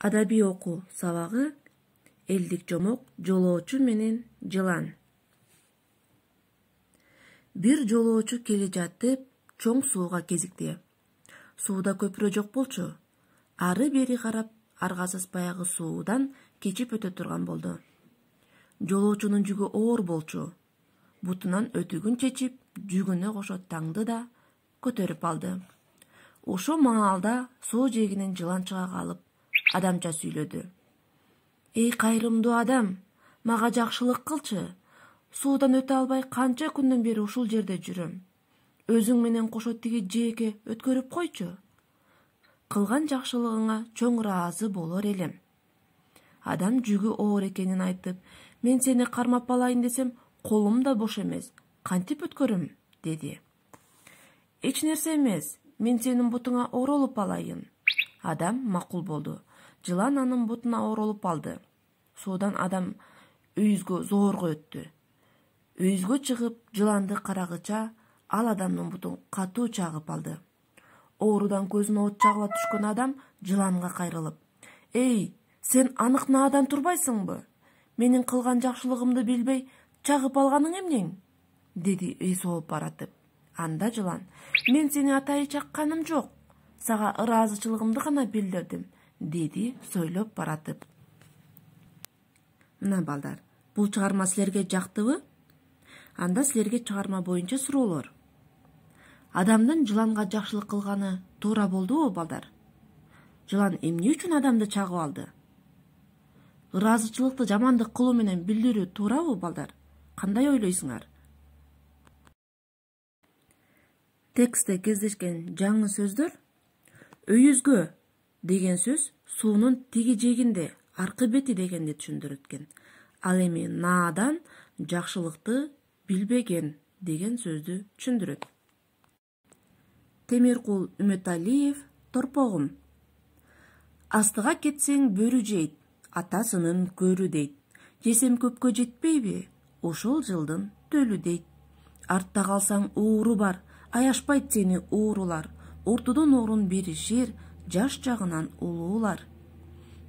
Адабий окуу сабагы элдик жомок жолоочу менен жылан. Бир жолоочу келе жатып чоң сууга кезикти. Сууда көпүрө жок болчу. Ары бери карап, аргасыз баягы суудан кечип өтө турган болду. Жолоочунун жүгү оор болчу. Бутунан өтүгүн чечип, жүгүнө кошо таңды да көтөрүп алды. Ошо маалда суу жээгинен жылан чыга калып, адамча сүйлөдү. Эй кайрымдуу адам, мага жакшылык кылчы. Суудан өтө албай канча күндөн бери ушул жерде жүрөм. Өзүң менен кошо тиги жээкке өткөрүп койчу. Кылган жакшылыгыңа чоң ыраазы болор элем. Адам жүгү оор экенин айтып, мен сени кармап алайын десем, колум да бош эмес. Кантип өткөрөм, деди. Эч нерсе эмес, мен сенин бутуңа оролуп алайын. Адам макул болду. Жылан анын бутуна оролуп алды. Суудан адам өйүзгө зорго өттү. Өйүзгө чыгып, жыланды карагыча, ал адамдын бутун катуу чагып алды. Оорудан көзүнө от чагыла түшкөн адам жыланга кайрылып: Эй, сен анык наадан турбайсыңбы? Менин кылган жакшылыгымды билбей, чагып алганың эмнең? Деди эсоолуп баратып. Анда жылан: Мен сени атайы чакканым жок. Сага ыраазычылыгымды гана билдирдим, деди сойлоп баратып. Мына балдар, бул чыгарма силерге жактыбы? Анда силерге чыгарма боюнча суроолор. Адамдын жыланга жакшылык кылганы туура болдубу, балдар? Жылан эмне үчүн адамды чагып алды? Ыраазычылыкты жамандык кылуу менен билдирүү туурабы, балдар? Кандай ойлойсуңар? Текстте кездешкен жаңы сөздөр: өйүзгө деген сөз суунун тиги жээгинде, аркы бети дегенди түшүндүрөт экен. Ал эми наадан жакшылыкты билбеген деген сөздү түшүндүрөт. Темиркул Үмөталиев, Торпогум. Астыга кетсең бөрү жейт, атасынын көрү дейт. Жесем көпкө жетпейби, ошол жылдын төлү дейт. Артта калсаң ууру бар, аяшпайт сени уурулар. Ортодон орун беришир, жаш жагынан улуулар.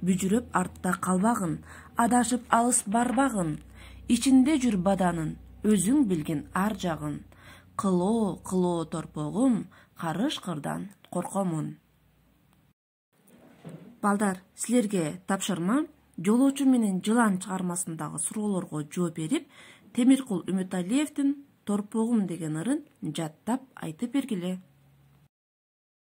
Бүжүрөп артта калбагын, адашып алыс барбагын. Ичинде жүр баданын, өзүң билгин ар жагын. Кылоо, кылоо торпогум, карышкырдан коркомун. Балдар, силерге тапшырма жолоочу менен жылан чыгармасындагы суроолорго жооп берип, Темиркул Үмөталиевдин Торпогум деген ырын жаттап айтып бергиле.